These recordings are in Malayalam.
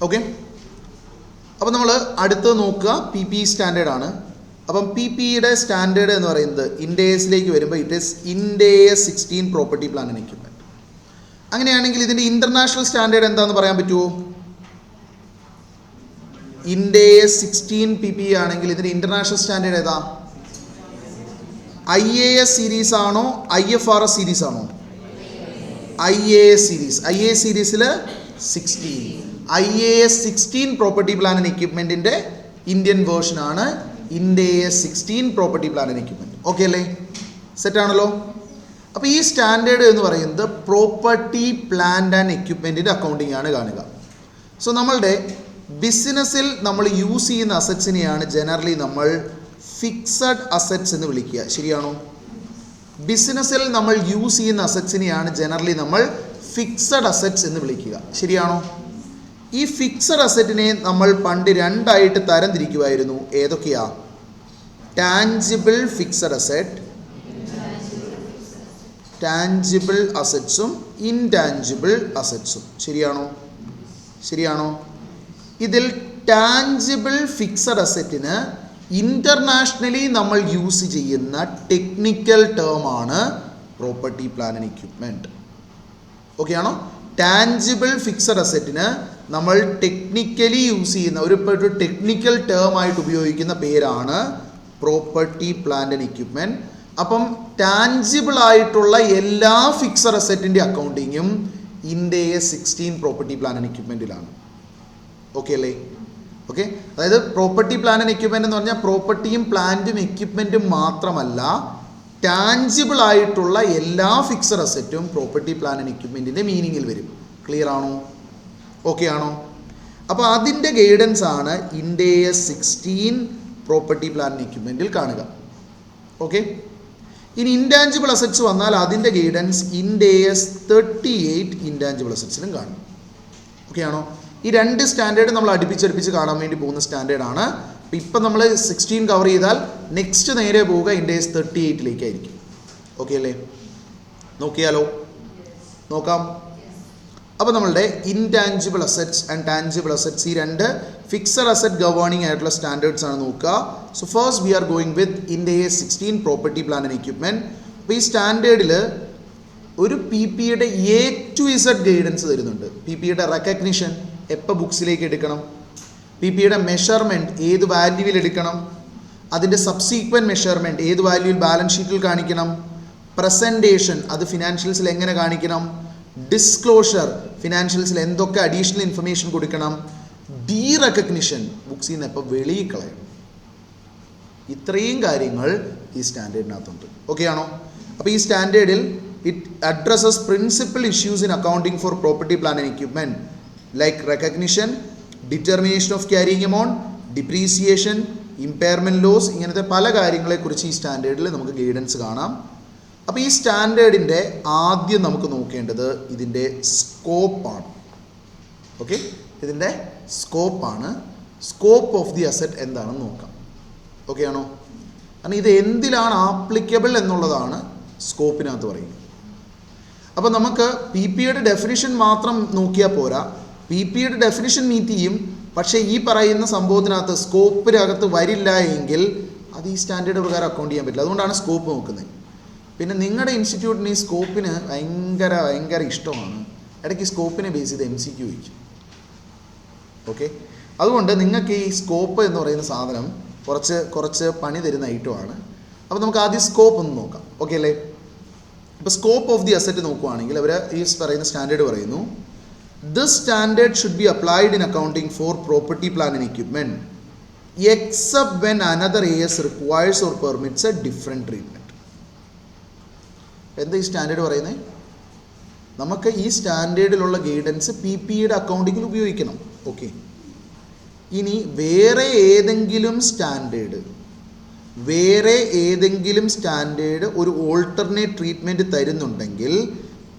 ഓക്കെ, അപ്പോൾ നമ്മൾ അടുത്ത് നോക്കുക പി പി സ്റ്റാൻഡേർഡാണ്. അപ്പം പി പിയുടെ സ്റ്റാൻഡേർഡ് എന്ന് പറയുന്നത് ഇൻഡേസിലേക്ക് വരുമ്പോൾ it is ഇൻഡേസ് 16 property plant and equipment. അങ്ങനെയാണെങ്കിൽ ഇതിൻ്റെ ഇൻ്റർനാഷണൽ സ്റ്റാൻഡേർഡ് എന്താണെന്ന് പറയാൻ പറ്റുമോ? ഇൻഡേസ് 16 പി പി ആണെങ്കിൽ ഇതിൻ്റെ ഇൻ്റർനാഷണൽ സ്റ്റാൻഡേർഡ് ഏതാ? IAS സീരീസ് ആണോ IFRS സീരീസ് ആണോ? IAS series. IAS സീരീസിൽ 16. IAS 16 പ്രോപ്പർട്ടി പ്ലാൻ ആൻഡ് എക്യുപ്മെൻറ്റിൻ്റെ ഇന്ത്യൻ വേർഷനാണ് Ind AS 16 property plant and equipment. Okay അല്ലേ? സെറ്റാണല്ലോ. അപ്പോൾ ഈ സ്റ്റാൻഡേർഡ് എന്ന് പറയുന്നത് പ്രോപ്പർട്ടി പ്ലാൻ ആൻഡ് എക്യുപ്മെൻറ്റിൻ്റെ അക്കൗണ്ടിങ് ആണ് കാണുക. സോ നമ്മളുടെ ബിസിനസ്സിൽ നമ്മൾ യൂസ് ചെയ്യുന്ന അസറ്റ്സിനെയാണ് ജനറലി നമ്മൾ ഫിക്സഡ് അസറ്റ്സ് എന്ന് വിളിക്കുക. ശരിയാണോ? ബിസിനസ്സിൽ നമ്മൾ യൂസ് ചെയ്യുന്ന അസറ്റ്സിനെയാണ് ജനറലി നമ്മൾ ഫിക്സഡ് അസറ്റ്സ് എന്ന് വിളിക്കുക. ശരിയാണോ? ഈ ഫിക്സഡ് അസറ്റിനെ നമ്മൾ പണ്ട് രണ്ടായിട്ട് തരംതിരിക്കുമായിരുന്നു. ഏതൊക്കെയാ? ടാഞ്ചിബിൾ ഫിക്സഡ് അസറ്റ്, ടാഞ്ചിബിൾ അസറ്റ്സും ഇൻടാഞ്ചിബിൾ അസറ്റ്സും. ശരിയാണോ? ഇതിൽ ടാഞ്ചിബിൾ ഫിക്സഡ് അസറ്റിന് ഇൻ്റർനാഷണലി നമ്മൾ യൂസ് ചെയ്യുന്ന ടെക്നിക്കൽ ടേം ആണ് property plant and equipment. Okay ആണോ? ടാഞ്ചിബിൾ ഫിക്സഡ് അസറ്റിന് നമ്മൾ ടെക്നിക്കലി യൂസ് ചെയ്യുന്ന ഒരു ടെക്നിക്കൽ ടേം ആയിട്ട് ഉപയോഗിക്കുന്ന പേരാണ് പ്രോപ്പർട്ടി പ്ലാൻ ആൻഡ് എക്യുപ്മെൻറ്റ്. അപ്പം ടാഞ്ചിബിൾ ആയിട്ടുള്ള എല്ലാ ഫിക്സഡ് അസറ്റിൻ്റെ അക്കൗണ്ടിങ്ങും ഇൻഡേസ് 16 പ്രോപ്പർട്ടി പ്ലാൻ ആൻഡ് എക്യുപ്മെൻറ്റിലാണ്. ഓക്കെ അല്ലേ? ഓക്കെ, അതായത് പ്രോപ്പർട്ടി പ്ലാൻ ആൻഡ് എക്യുപ്മെൻറ്റ് എന്ന് പറഞ്ഞാൽ പ്രോപ്പർട്ടിയും പ്ലാന്റും എക്യുപ്മെൻറ്റും മാത്രമല്ല, ടാഞ്ചിബിൾ ആയിട്ടുള്ള എല്ലാ ഫിക്സഡ് അസറ്റും പ്രോപ്പർട്ടി പ്ലാൻ ആൻഡ് എക്യുപ്മെൻറ്റിൻ്റെ മീനിങ്ങിൽ വരും. ക്ലിയർ ആണോ? ഓക്കെ ആണോ? അപ്പോൾ അതിൻ്റെ ഗൈഡൻസ് ആണ് ഇൻഡേസ് 16 പ്രോപ്പർട്ടി പ്ലാൻ ആൻഡ് എക്യുപ്മെൻറ്റിൽ കാണുക. ഓക്കെ, ഇനി ഇൻടാഞ്ചിബിൾ അസറ്റ്സ് വന്നാൽ അതിൻ്റെ ഗൈഡൻസ് ഇൻഡേസ് 38 ഇൻടാഞ്ചിബിൾ അസറ്റ്സിലും കാണും. ഓക്കെ ആണോ? ഈ രണ്ട് സ്റ്റാൻഡേർഡ് നമ്മൾ അടുപ്പിച്ചടുപ്പിച്ച് കാണാൻ വേണ്ടി പോകുന്ന സ്റ്റാൻഡേർഡാണ്. അപ്പോൾ ഇപ്പം നമ്മൾ 16 കവർ ചെയ്താൽ നെക്സ്റ്റ് നേരെ പോവുക ഇൻഡേസ് 38ലേക്കായിരിക്കും. ഓക്കെ അല്ലേ? നോക്കിയാലോ? നോക്കാം. അപ്പോൾ നമ്മളുടെ intangible assets and tangible assets ഈ രണ്ട് ഫിക്സഡ് അസറ്റ് ഗവേണിംഗ് ആയിട്ടുള്ള സ്റ്റാൻഡേർഡ്സ് ആണ് നോക്കുക. So first we are going with ഇൻഡേസ് 16 property plant and equipment. അപ്പോൾ ഈ സ്റ്റാൻഡേർഡിൽ ഒരു പി പിയുടെ A to Z ഗൈഡൻസ് തരുന്നുണ്ട്. പി പിയുടെ റെക്കഗ്നിഷൻ എപ്പോൾ ബുക്സിലേക്ക് എടുക്കണം, പി പിയുടെ മെഷർമെൻറ്റ് ഏത് വാല്യൂവിൽ എടുക്കണം, അതിൻ്റെ സബ്സീക്വൻറ്റ് മെഷർമെൻറ്റ് ഏത് വാല്യൂവിൽ ബാലൻസ് ഷീറ്റിൽ കാണിക്കണം, പ്രസൻറ്റേഷൻ അത് ഫിനാൻഷ്യൽസിൽ എങ്ങനെ കാണിക്കണം, ഡിസ്ക്ലോഷർ ഫിനാൻഷ്യൽസിൽ എന്തൊക്കെ അഡീഷണൽ ഇൻഫർമേഷൻ കൊടുക്കണം, ഡീ റെക്കഗ്നിഷൻ ബുക്സിൽ നിന്ന് എപ്പോൾ വെളിയിൽ കളയണം. ഇത്രയും കാര്യങ്ങൾ ഈ സ്റ്റാൻഡേർഡിനകത്തുണ്ട്. ഓക്കെ ആണോ? അപ്പോൾ ഈ സ്റ്റാൻഡേർഡിൽ it addresses principal issues in accounting for property plant and equipment like recognition, determination of carrying amount, depreciation, impairment loss, ഇങ്ങനത്തെ പല കാര്യങ്ങളെക്കുറിച്ച് ഈ സ്റ്റാൻഡേർഡിൽ നമുക്ക് ഗൈഡൻസ് കാണാം. അപ്പോൾ ഈ സ്റ്റാൻഡേർഡിൻ്റെ ആദ്യം നമുക്ക് നോക്കേണ്ടത് ഇതിൻ്റെ സ്കോപ്പാണ്. ഓക്കെ, ഇതിൻ്റെ സ്കോപ്പാണ്. സ്കോപ്പ് ഓഫ് ദി അസറ്റ് എന്താണെന്ന് നോക്കാം. ഓക്കെ ആണോ? കാരണം ഇത് എന്തിലാണ് ആപ്ലിക്കബിൾ എന്നുള്ളതാണ് സ്കോപ്പിനകത്ത് പറയുന്നത്. അപ്പോൾ നമുക്ക് പി പിയുടെ ഡെഫിനിഷൻ മാത്രം നോക്കിയാൽ പോരാ. പി പിയുടെ ഡെഫിനിഷൻ മീറ്റ് ചെയ്യും, പക്ഷേ ഈ പറയുന്ന സംഭവത്തിനകത്ത് സ്കോപ്പിനകത്ത് വരില്ല എങ്കിൽ അത് ഈ സ്റ്റാൻഡേർഡ് പ്രകാരം അക്കൗണ്ട് ചെയ്യാൻ പറ്റില്ല. അതുകൊണ്ടാണ് സ്കോപ്പ് നോക്കുന്നത്. പിന്നെ നിങ്ങളുടെ ഇൻസ്റ്റിറ്റ്യൂട്ടിന് ഈ സ്കോപ്പിന് ഭയങ്കര ഇഷ്ടമാണ്. ഇടയ്ക്ക് സ്കോപ്പിനെ ബേസ് ചെയ്ത് MCQ വയ്ക്കും. ഓക്കെ, അതുകൊണ്ട് നിങ്ങൾക്ക് ഈ സ്കോപ്പ് എന്ന് പറയുന്ന സാധനം കുറച്ച് പണി തരുന്ന ഐറ്റമാണ്. അപ്പോൾ നമുക്ക് ആദ്യം സ്കോപ്പ് ഒന്ന് നോക്കാം. ഓക്കെ അല്ലേ? ഇപ്പോൾ സ്കോപ്പ് ഓഫ് ദി അസറ്റ് നോക്കുകയാണെങ്കിൽ അവർ ഈ പറയുന്ന സ്റ്റാൻഡേർഡ് പറയുന്നു, this standard should be applied in accounting for property plant and equipment except when another AS requires or permits a different treatment. എന്താ ഈ സ്റ്റാൻഡേർഡ് പറയുന്നത്? നമുക്ക് ഈ സ്റ്റാൻഡേർഡിലുള്ള ഗൈഡൻസ് പി പിയുടെ അക്കൗണ്ടിങ്ങിൽ ഉപയോഗിക്കണം. ഓക്കെ, ഇനി വേറെ ഏതെങ്കിലും സ്റ്റാൻഡേർഡ് ഒരു ഓൾട്ടർനേറ്റ് ട്രീറ്റ്മെൻറ്റ് തരുന്നുണ്ടെങ്കിൽ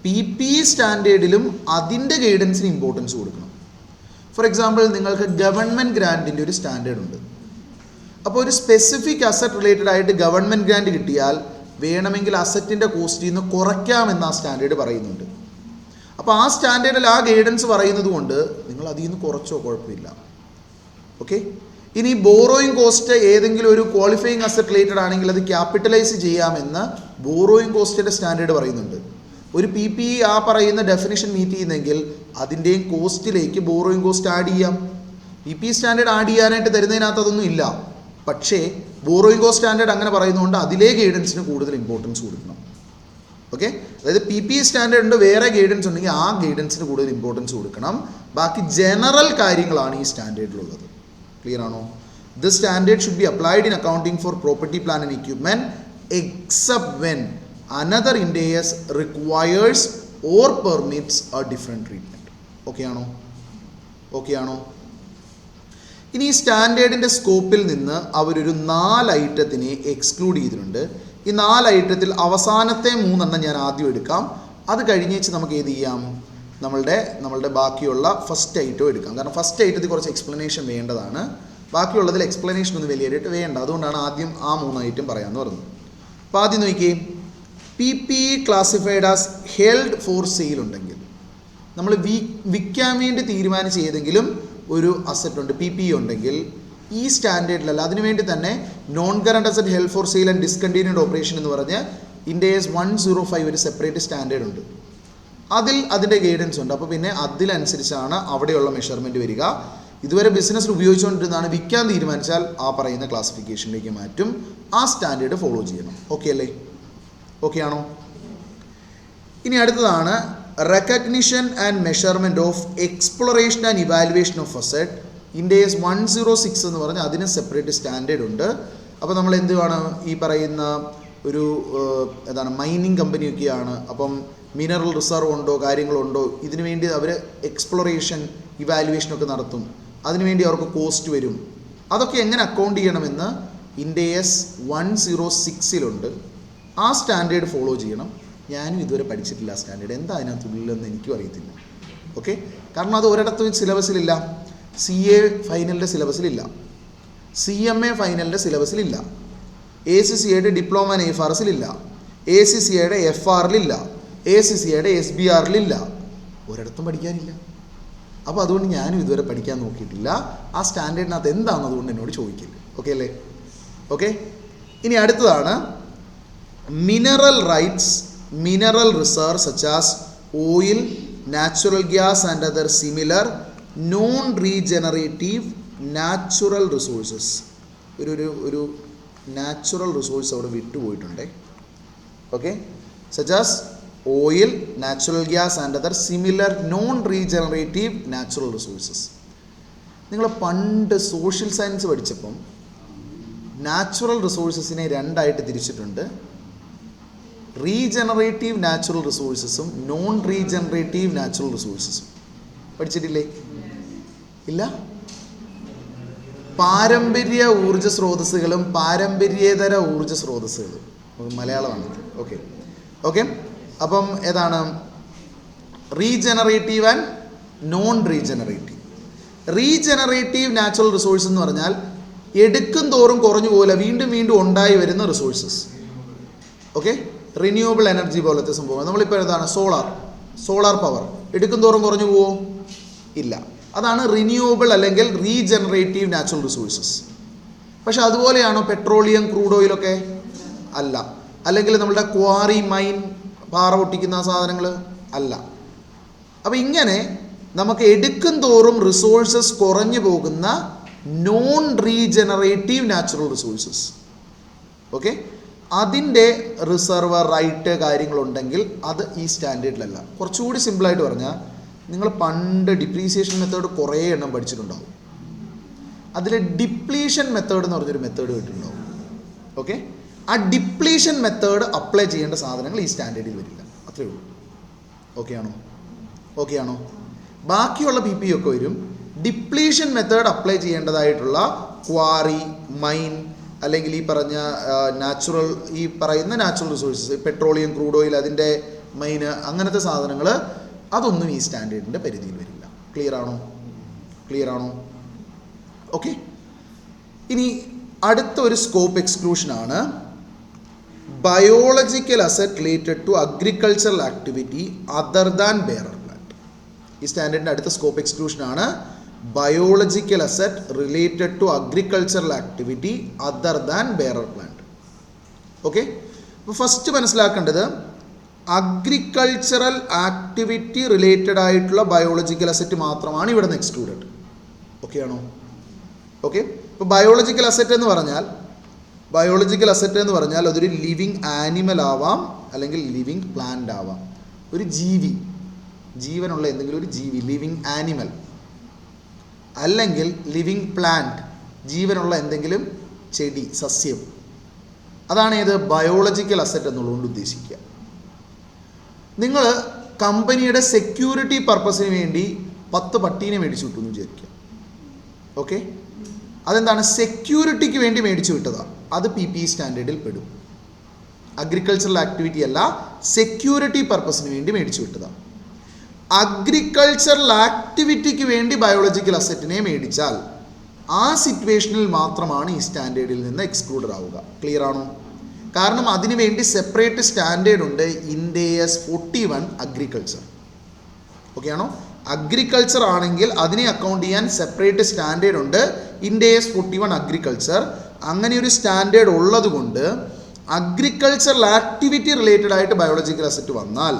പി പി സ്റ്റാൻഡേർഡിലും അതിൻ്റെ ഗൈഡൻസിന് ഇമ്പോർട്ടൻസ് കൊടുക്കണം. ഫോർ എക്സാമ്പിൾ, നിങ്ങൾക്ക് ഗവൺമെൻറ് ഗ്രാൻറ്റിൻ്റെ ഒരു സ്റ്റാൻഡേർഡ് ഉണ്ട്. അപ്പോൾ ഒരു സ്പെസിഫിക് അസറ്റ് റിലേറ്റഡ് ആയിട്ട് ഗവൺമെൻറ് ഗ്രാൻറ്റ് കിട്ടിയാൽ വേണമെങ്കിൽ അസറ്റിൻ്റെ കോസ്റ്റിൽ നിന്ന് കുറയ്ക്കാമെന്ന് ആ സ്റ്റാൻഡേർഡ് പറയുന്നുണ്ട്. അപ്പോൾ ആ സ്റ്റാൻഡേർഡിൽ ആ ഗൈഡൻസ് പറയുന്നത് കൊണ്ട് നിങ്ങൾ അതിൽ നിന്ന് കുറച്ചോ കുഴപ്പമില്ല. ഓക്കെ. ഇനി ബോറോയിങ് കോസ്റ്റ് ഏതെങ്കിലും ഒരു ക്വാളിഫയിങ് അസറ്റ് റിലേറ്റഡ് ആണെങ്കിൽ അത് ക്യാപിറ്റലൈസ് ചെയ്യാമെന്ന് ബോറോയിങ് കോസ്റ്റിൻ്റെ സ്റ്റാൻഡേർഡ് പറയുന്നുണ്ട്. ഒരു പി പി ഇ ആ പറയുന്ന ഡെഫിനിഷൻ മീറ്റ് ചെയ്യുന്നെങ്കിൽ അതിൻ്റെയും കോസ്റ്റിലേക്ക് ബോറോയിങ് കോസ്റ്റ് ആഡ് ചെയ്യാം. പി പി സ്റ്റാൻഡേർഡ് ആഡ് ചെയ്യാനായിട്ട് തരുന്നതിനകത്ത് അതൊന്നും ഇല്ല. പക്ഷേ ബോറോയിങ് കോസ്റ്റ് സ്റ്റാൻഡേർഡ് അങ്ങനെ പറയുന്നതുകൊണ്ട് അതിലെ ഗൈഡൻസിന് കൂടുതൽ ഇമ്പോർട്ടൻസ് കൊടുക്കണം. ഓക്കെ. അതായത് പി പി സ്റ്റാൻഡേർഡ് ഉണ്ട്, വേറെ ഗൈഡൻസ് ഉണ്ടെങ്കിൽ ആ ഗൈഡൻസിന് കൂടുതൽ ഇമ്പോർട്ടൻസ് കൊടുക്കണം. ബാക്കി ജനറൽ കാര്യങ്ങളാണ് ഈ സ്റ്റാൻഡേർഡിലുള്ളത്. ക്ലിയർ ആണോ? This standard should be applied in accounting for property plant and equipment except when another Ind AS requires or permits a different treatment. Okay ആണോ? ഓക്കെ ആണോ? ഇനി ഈ സ്റ്റാൻഡേർഡിൻ്റെ സ്കോപ്പിൽ നിന്ന് അവരൊരു 4 ഐറ്റത്തിനെ എക്സ്ക്ലൂഡ് ചെയ്തിട്ടുണ്ട്. ഈ 4 ഐറ്റത്തിൽ അവസാനത്തെ 3 ഞാൻ ആദ്യം എടുക്കാം. അത് കഴിഞ്ഞേച്ച് നമുക്ക് ഏത് ചെയ്യാം? നമ്മളുടെ ബാക്കിയുള്ള ഫസ്റ്റ് ഐറ്റം എടുക്കാം. കാരണം ഫസ്റ്റ് ഐറ്റത്തിൽ കുറച്ച് എക്സ്പ്ലനേഷൻ വേണ്ടതാണ്. ബാക്കിയുള്ളതിൽ എക്സ്പ്ലനേഷൻ ഒന്നും വലിയായിട്ട് വേണ്ട. അതുകൊണ്ടാണ് ആദ്യം ആ 3 ഐറ്റം പറയാമെന്ന് പറഞ്ഞത്. അപ്പോൾ ആദ്യം നോക്കിയേ, P P E classified as held for sale ഉണ്ടെങ്കിൽ, നമ്മൾ വിൽക്കാൻ വേണ്ടി തീരുമാനിച്ച ഏതെങ്കിലും ഒരു അസറ്റ് ഉണ്ട്, പി പി ഇ ഉണ്ടെങ്കിൽ, ഈ സ്റ്റാൻഡേർഡിലല്ല, അതിനുവേണ്ടി തന്നെ non current asset held for sale and discontinued operation എന്ന് പറഞ്ഞ് Ind AS 105 ഒരു സെപ്പറേറ്റ് സ്റ്റാൻഡേർഡ് ഉണ്ട്. അതിൻ്റെ ഗൈഡൻസ് ഉണ്ട്. അപ്പോൾ പിന്നെ അതിനനുസരിച്ചാണ് അവിടെയുള്ള മെഷർമെൻറ്റ് വരിക. ഇതുവരെ ബിസിനസ്സിൽ ഉപയോഗിച്ചുകൊണ്ടിരുന്നതാണ്, വിൽക്കാൻ തീരുമാനിച്ചാൽ ആ പറയുന്ന ക്ലാസിഫിക്കേഷനിലേക്ക് മാറ്റും. ആ സ്റ്റാൻഡേർഡ് ഫോളോ ചെയ്യണം. ഓക്കെ അല്ലേ? ഓക്കെ ആണോ? ഇനി അടുത്തതാണ് recognition and measurement of exploration and evaluation of asset. Ind AS 106 എന്ന് പറഞ്ഞ് അതിന് സെപ്പറേറ്റ് സ്റ്റാൻഡേർഡ് ഉണ്ട്. അപ്പോൾ നമ്മൾ എന്തുവാണ് ഈ പറയുന്ന ഒരു മൈനിങ് കമ്പനിയൊക്കെയാണ്. അപ്പം മിനറൽ റിസർവ് ഉണ്ടോ, കാര്യങ്ങളുണ്ടോ, ഇതിനു വേണ്ടി അവർ എക്സ്പ്ലോറേഷൻ ഇവാലുവേഷനൊക്കെ നടത്തും. അതിനുവേണ്ടി അവർക്ക് കോസ്റ്റ് വരും. അതൊക്കെ എങ്ങനെ അക്കൗണ്ട് ചെയ്യണമെന്ന് Ind AS 106 ആ സ്റ്റാൻഡേർഡ് ഫോളോ ചെയ്യണം. ഞാനും ഇതുവരെ പഠിച്ചിട്ടില്ല ആ സ്റ്റാൻഡേർഡ്, എന്താ അതിനകത്തുള്ളതെന്ന് എനിക്കും അറിയത്തില്ല. ഓക്കെ. കാരണം അത് ഒരിടത്തും സിലബസിലില്ല. CA ഫൈനലിൻ്റെ സിലബസിലില്ല, CMA ഫൈനലിൻ്റെ സിലബസിലില്ല, ACCAയുടെ ഡിപ്ലോമ ആൻഡ് AFRസിലില്ല, ACCAയുടെ FRലില്ല, ACCAയുടെ SBRലില്ല, ഒരിടത്തും പഠിക്കാനില്ല. അപ്പോൾ അതുകൊണ്ട് ഞാനും ഇതുവരെ പഠിക്കാൻ നോക്കിയിട്ടില്ല. ആ സ്റ്റാൻഡേർഡിനകത്ത് എന്താണെന്ന് അതുകൊണ്ട് എന്നോട് ചോദിക്കില്ല. ഓക്കെ അല്ലേ? ഓക്കെ. ഇനി അടുത്തതാണ് mineral rights, mineral reserve such as oil, natural gas and other similar non regenerative natural resources. ഒരു നാച്ചുറൽ റിസോഴ്സ് അവിടെ വിട്ടുപോയിട്ടുണ്ടേ. Okay. Such as oil, natural gas and other similar non regenerative natural resources. നിങ്ങൾ പണ്ട് സോഷ്യൽ സയൻസ് പഠിച്ചപ്പം നാച്ചുറൽ റിസോഴ്സസിനെ 2ആയിട്ട് തിരിച്ചിട്ടുണ്ട്. റീജനറേറ്റീവ് നാച്ചുറൽ റിസോഴ്സസും നോൺ റീജനറേറ്റീവ് നാച്ചുറൽ റിസോഴ്സസും പഠിച്ചിട്ടില്ലേ? ഇല്ല. പാരമ്പര്യ ഊർജ്ജ സ്രോതസ്സുകളും പാരമ്പര്യേതര ഊർജ്ജ സ്രോതസ്സുകളും, മലയാളമാണ്. ഓക്കെ. ഓക്കെ. അപ്പം ഏതാണ് regenerative and non regenerative? Regenerative natural resource എന്ന് പറഞ്ഞാൽ എടുക്കും തോറും കുറഞ്ഞു പോകില്ല, വീണ്ടും വീണ്ടും ഉണ്ടായി വരുന്ന റിസോഴ്സസ്. ഓക്കെ. റിന്യൂവബിൾ എനർജി പോലത്തെ സംഭവം. നമ്മളിപ്പോൾ ഏതാണ് സോളാർ പവർ എടുക്കും തോറും കുറഞ്ഞു പോവോ? ഇല്ല. അതാണ് റിന്യൂവബിൾ അല്ലെങ്കിൽ റീജനറേറ്റീവ് നാച്ചുറൽ റിസോഴ്സസ്. പക്ഷെ അതുപോലെയാണോ പെട്രോളിയം, ക്രൂഡ് ഓയിലൊക്കെ? അല്ല. അല്ലെങ്കിൽ നമ്മളുടെ ക്വാറി, മൈൻ, പാറ പൊട്ടിക്കുന്ന സാധനങ്ങൾ അല്ല. അപ്പോൾ ഇങ്ങനെ നമുക്ക് എടുക്കും തോറും റിസോഴ്സസ് കുറഞ്ഞു പോകുന്ന non regenerative natural resources. Okay. അതിൻ്റെ റിസർവ് റൈറ്റ് കാര്യങ്ങളുണ്ടെങ്കിൽ അത് ഈ സ്റ്റാൻഡേർഡിലല്ല. കുറച്ചുകൂടി സിമ്പിളായിട്ട് പറഞ്ഞാൽ, നിങ്ങൾ പണ്ട് ഡിപ്രീസിയേഷൻ മെത്തേഡ് കുറേ എണ്ണം പഠിച്ചിട്ടുണ്ടാവും. അതിൽ ഡിപ്ലീഷൻ മെത്തേഡ് എന്ന് പറഞ്ഞൊരു മെത്തേഡ് കേട്ടിട്ടുണ്ടാവും. ഓക്കെ. ആ ഡിപ്ലീഷൻ മെത്തേഡ് അപ്ലൈ ചെയ്യേണ്ട സാധനങ്ങൾ ഈ സ്റ്റാൻഡേർഡിൽ വരില്ല. അത്രയേ ഉള്ളൂ. ഓക്കെ ആണോ? ഓക്കെ ആണോ? ബാക്കിയുള്ള പി പി ഒക്കെ വരും. ഡിപ്ലീഷൻ മെത്തേഡ് അപ്ലൈ ചെയ്യേണ്ടതായിട്ടുള്ള ക്വാറി, മൈൻ, അല്ലെങ്കിൽ ഈ പറഞ്ഞ ഈ പറയുന്ന natural resources, petroleum, crude oil, അതിൻ്റെ മൈന്, അങ്ങനത്തെ സാധനങ്ങൾ, അതൊന്നും ഈ സ്റ്റാൻഡേർഡിൻ്റെ പരിധിയിൽ വരില്ല. ക്ലിയർ ആണോ? ക്ലിയർ ആണോ? ഓക്കെ. ഇനി അടുത്ത ഒരു സ്കോപ്പ് എക്സ്ക്ലൂഷനാണ് biological asset related to agricultural activity other than bearer land. ഈ സ്റ്റാൻഡേർഡിൻ്റെ അടുത്ത സ്കോപ്പ് എക്സ്ക്ലൂഷനാണ് biological asset related to agricultural activity other than bearer plant. Okay, അപ്പോൾ ഫസ്റ്റ് മനസ്സിലാക്കേണ്ടത് അഗ്രികൾച്ചറൽ ആക്ടിവിറ്റി റിലേറ്റഡ് ആയിട്ടുള്ള ബയോളജിക്കൽ അസറ്റ് മാത്രമാണ് ഇവിടെ നിന്ന് എക്സ്ക്ലൂഡഡ്. ഓക്കെ ആണോ? ഓക്കെ, ഇപ്പോൾ ബയോളജിക്കൽ അസറ്റ് എന്ന് പറഞ്ഞാൽ അതൊരു ലിവിങ് ആനിമൽ ആവാം, അല്ലെങ്കിൽ ലിവിങ് പ്ലാന്റ് ആവാം. ഒരു ജീവി, ജീവനുള്ള എന്തെങ്കിലും ഒരു ജീവി, ലിവിങ് ആനിമൽ, അല്ലെങ്കിൽ ലിവിങ് പ്ലാന്റ്, ജീവനുള്ള എന്തെങ്കിലും ചെടി, സസ്യം. അതാണ് ഏത് ബയോളജിക്കൽ അസറ്റ് എന്നുള്ളതുകൊണ്ട് ഉദ്ദേശിക്കുക. നിങ്ങൾ കമ്പനിയുടെ സെക്യൂരിറ്റി പർപ്പസിന് വേണ്ടി 10 പട്ടീനെ മേടിച്ചു വിട്ടു എന്ന് വിചാരിക്കുക. ഓക്കെ, അതെന്താണ്? സെക്യൂരിറ്റിക്ക് വേണ്ടി മേടിച്ചു വിട്ടതാണ്. അത് PPE സ്റ്റാൻഡേർഡിൽ പെടും. അഗ്രികൾച്ചറൽ ആക്ടിവിറ്റി അല്ല, സെക്യൂരിറ്റി പർപ്പസിന് വേണ്ടി മേടിച്ചു വിട്ടതാണ്. അഗ്രികൾച്ചറൽ ആക്ടിവിറ്റിക്ക് വേണ്ടി ബയോളജിക്കൽ അസറ്റിനെ മേടിച്ചാൽ ആ സിറ്റുവേഷനിൽ മാത്രമാണ് ഈ സ്റ്റാൻഡേർഡിൽ നിന്ന് എക്സ്ക്ലൂഡഡ് ആവുക. ക്ലിയർ ആണോ? കാരണം അതിനു വേണ്ടി സെപ്പറേറ്റ് സ്റ്റാൻഡേർഡ് ഉണ്ട്, IND-AS 41 അഗ്രികൾച്ചർ. ഓക്കെ ആണോ? അഗ്രികൾച്ചർ ആണെങ്കിൽ അതിനെ അക്കൗണ്ട് ചെയ്യാൻ സെപ്പറേറ്റ് സ്റ്റാൻഡേർഡ് ഉണ്ട്, IND-AS 41 അഗ്രികൾച്ചർ. അങ്ങനെ ഒരു സ്റ്റാൻഡേർഡ് ഉള്ളത് കൊണ്ട് അഗ്രികൾച്ചറൽ ആക്ടിവിറ്റി റിലേറ്റഡ് ആയിട്ട് ബയോളജിക്കൽ അസറ്റ് വന്നാൽ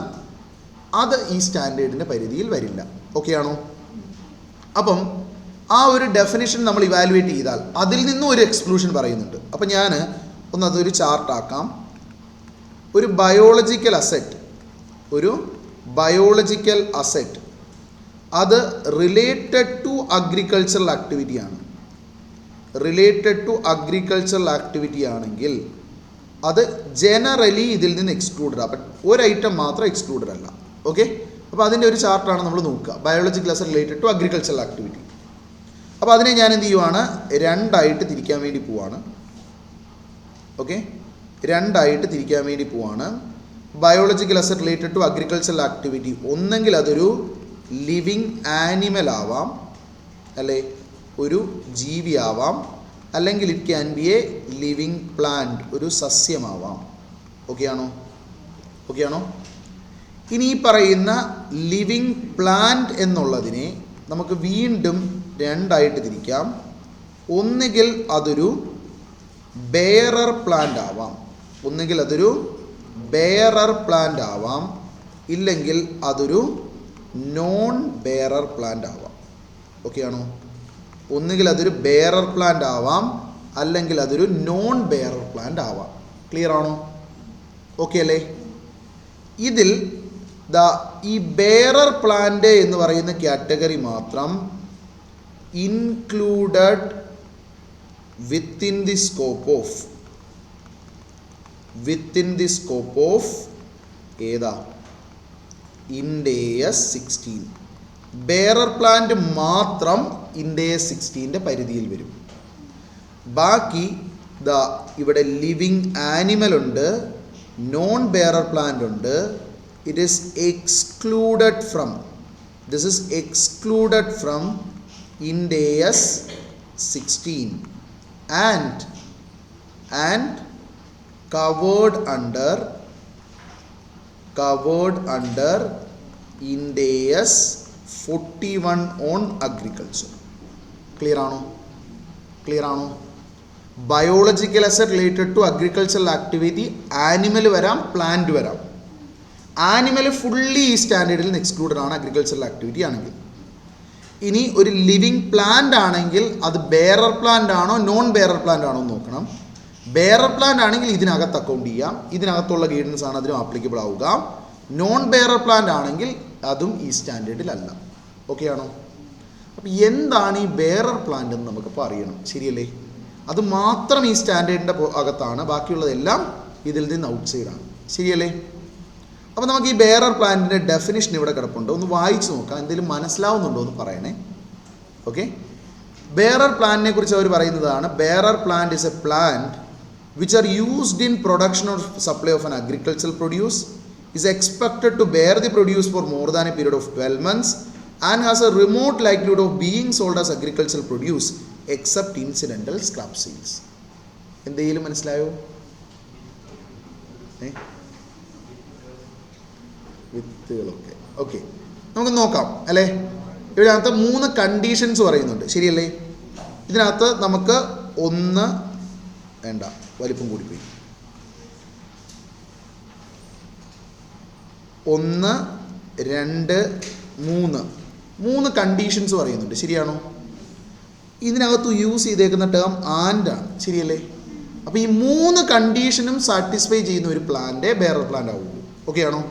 അത് ഈ സ്റ്റാൻഡേർഡിൻ്റെ പരിധിയിൽ വരില്ല. ഓക്കെ ആണോ? അപ്പം ആ ഒരു ഡെഫിനിഷൻ നമ്മൾ ഇവാലുവേറ്റ് ചെയ്താൽ അതിൽ നിന്നും ഒരു എക്സ്ക്ലൂഷൻ പറയുന്നുണ്ട്. അപ്പം ഞാൻ അതൊരു ചാർട്ടാക്കാം. ഒരു ബയോളജിക്കൽ അസറ്റ് അത് റിലേറ്റഡ് ടു അഗ്രികൾച്ചറൽ ആക്ടിവിറ്റി ആണെങ്കിൽ അത് ജനറലി ഇതിൽ നിന്ന് എക്സ്ക്ലൂഡഡ് ആണ്. ബട്ട് ഒരു ഐറ്റം മാത്രം എക്സ്ക്ലൂഡഡ് അല്ല. ഓക്കെ, അപ്പോൾ അതിൻ്റെ ഒരു ചാർട്ടാണ് നമ്മൾ നോക്കുക. Biological asset related to agricultural activity. അപ്പോൾ അതിനെ ഞാൻ എന്ത് ചെയ്യുവാണ്? 2 ആയിട്ട് തിരിക്കാൻ വേണ്ടി പോവാണ്. ഓക്കെ, 2 ആയിട്ട് തിരിക്കാൻ വേണ്ടി പോവാണ്. Biological asset related to agricultural activity ഒന്നെങ്കിൽ അതൊരു ലിവിങ് ആനിമൽ ആവാം, അല്ലേ ഒരു ജീവി ആവാം, അല്ലെങ്കിൽ it can be A living plant, ഒരു സസ്യമാവാം. ഓക്കെ ആണോ? ഇനി ഈ പറയുന്ന ലിവിങ് പ്ലാന്റ് എന്നുള്ളതിനെ നമുക്ക് വീണ്ടും 2 ആയിട്ട് തിരിക്കാം. ഒന്നുകിൽ അതൊരു ബെയറർ പ്ലാന്റ് ആവാം, ഇല്ലെങ്കിൽ അതൊരു നോൺ ബെയറർ പ്ലാന്റ് ആവാം. ഓക്കെ ആണോ? ഒന്നുകിൽ അതൊരു ബെയറർ പ്ലാന്റ് ആവാം, അല്ലെങ്കിൽ അതൊരു നോൺ ബെയറർ പ്ലാന്റ് ആവാം. ക്ലിയർ ആണോ? ഓക്കെ അല്ലേ? ഇതിൽ ഈ ബെയറർ പ്ലാന്റ് എന്ന് പറയുന്ന കാറ്റഗറി മാത്രം included within the scope of ഏതാ? IND-AS 16. ബെയറർ പ്ലാന്റ് മാത്രം IND-AS 16 പരിധിയിൽ വരും. ബാക്കി ഇവിടെ ലിവിങ് ആനിമൽ ഉണ്ട്, നോൺ ബെയറർ പ്ലാന്റ് ഉണ്ട്. It is excluded from IND-AS 16 and covered under IND-AS 41 on agriculture. Clear ആണോ? Biological asset related to agricultural activity animal വരാം, പ്ലാന്റ് വരാം. ആനിമൽ ഫുള്ളി ഈ സ്റ്റാൻഡേർഡിൽ നിന്ന് എക്സ്ക്ലൂഡഡ് ആണ് അഗ്രികൾച്ചറൽ ആക്ടിവിറ്റി ആണെങ്കിൽ. ഇനി ഒരു ലിവിങ് പ്ലാന്റ് ആണെങ്കിൽ അത് ബെയറർ പ്ലാന്റ് ആണോ നോൺ ബെയറർ പ്ലാന്റ് ആണോ എന്ന് നോക്കണം. ബെയറർ പ്ലാന്റ് ആണെങ്കിൽ ഇതിനകത്ത് അക്കൗണ്ട് ചെയ്യാം, ഇതിനകത്തുള്ള ഗൈഡൻസ് ആണ് അതിനും ആപ്ലിക്കബിൾ ആവുക. നോൺ ബെയറർ പ്ലാന്റ് ആണെങ്കിൽ അതും ഈ സ്റ്റാൻഡേർഡിൽ അല്ല. ഓക്കെ ആണോ? അപ്പം എന്താണ് ഈ ബെയറർ പ്ലാന്റ് എന്ന് നമുക്കിപ്പോൾ അറിയണം, ശരിയല്ലേ? അത് മാത്രം ഈ സ്റ്റാൻഡേർഡിൻ്റെ അകത്താണ്, ബാക്കിയുള്ളതെല്ലാം ഇതിൽ നിന്ന് ഔട്ട്സൈഡാണ്, ശരിയല്ലേ? അപ്പോൾ നമുക്ക് ഈ ബെയറർ പ്ലാന്റിൻ്റെ ഡെഫിനിഷൻ ഇവിടെ കിടപ്പുണ്ട്, ഒന്ന് വായിച്ച് നോക്കാം, എന്തെങ്കിലും മനസ്സിലാവുന്നുണ്ടോ എന്ന് പറയണേ. ഓക്കെ, ബെയറർ പ്ലാന്റിനെ കുറിച്ച് അവർ പറയുന്നതാണ്, bearer plant is a plant which are used in production or supply of an agricultural produce, is expected to bear the produce for more than a period of 12 months and has a remote likelihood of being sold as agricultural produce except incidental scrap sales. എന്തെങ്കിലും മനസ്സിലായോ? വിത്തുകളൊക്കെ ഓക്കെ. നമുക്ക് നോക്കാം അല്ലേ. ഇതിനകത്ത് 3 കണ്ടീഷൻസ് പറയുന്നുണ്ട്, ശരിയല്ലേ. ഇതിനകത്ത് നമുക്ക് 1 വേണ്ട, വലിപ്പം കൂടിപ്പോയി, 1 2 3 കണ്ടീഷൻസ് പറയുന്നുണ്ട്, ശരിയാണോ. ഇതിനകത്ത് യൂസ് ചെയ്തേക്കുന്ന ടേം ആൻഡ് ആണ്, ശരിയല്ലേ. അപ്പോൾ ഈ 3 കണ്ടീഷനും സാറ്റിസ്ഫൈ ചെയ്യുന്ന ഒരു പ്ലാന്റ് ബെയറർ പ്ലാന്റ് ആവുള്ളൂ. ഓക്കെ ആണോ.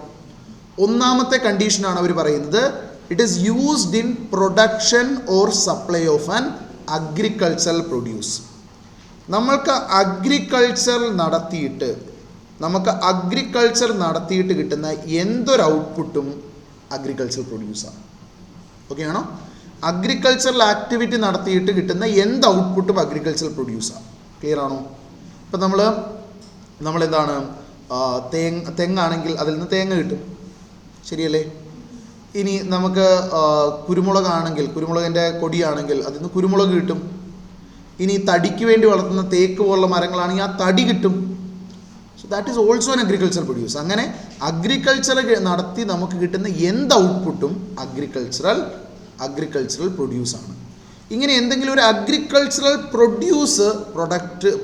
ഒന്നാമത്തെ കണ്ടീഷനാണ് അവർ പറയുന്നത്, it is used in production or supply of an agricultural produce. നമുക്ക് അഗ്രികൾച്ചർ നടത്തിയിട്ട് കിട്ടുന്ന എന്തൊരു ഔട്ട്പുട്ടും അഗ്രികൾച്ചർ പ്രൊഡ്യൂസാണ്. ഓക്കെ ആണോ. അഗ്രികൾച്ചറൽ ആക്ടിവിറ്റി നടത്തിയിട്ട് കിട്ടുന്ന എന്ത് ഔട്ട്പുട്ടും അഗ്രികൾച്ചറൽ പ്രൊഡ്യൂസാണ്. ക്ലിയർ ആണോ. ഇപ്പം നമ്മളെന്താണ്, തെങ്ങാണെങ്കിൽ അതിൽ നിന്ന് തേങ്ങ കിട്ടും, ശരിയല്ലേ. ഇനി നമുക്ക് കുരുമുളകാണെങ്കിൽ, കുരുമുളകിൻ്റെ കൊടിയാണെങ്കിൽ അതിൽ നിന്ന് കുരുമുളക് കിട്ടും. ഇനി തടിക്ക് വേണ്ടി വളർത്തുന്ന തേക്ക് പോലുള്ള മരങ്ങളാണെങ്കിൽ ആ തടി കിട്ടും. So that is also an agriculture produce. അങ്ങനെ അഗ്രികൾച്ചർ നടത്തി നമുക്ക് കിട്ടുന്ന എന്ത് ഔട്ട്പുട്ടും അഗ്രികൾച്ചറൽ പ്രൊഡ്യൂസാണ്. ഇങ്ങനെ എന്തെങ്കിലും ഒരു അഗ്രികൾച്ചറൽ പ്രൊഡ്യൂസ്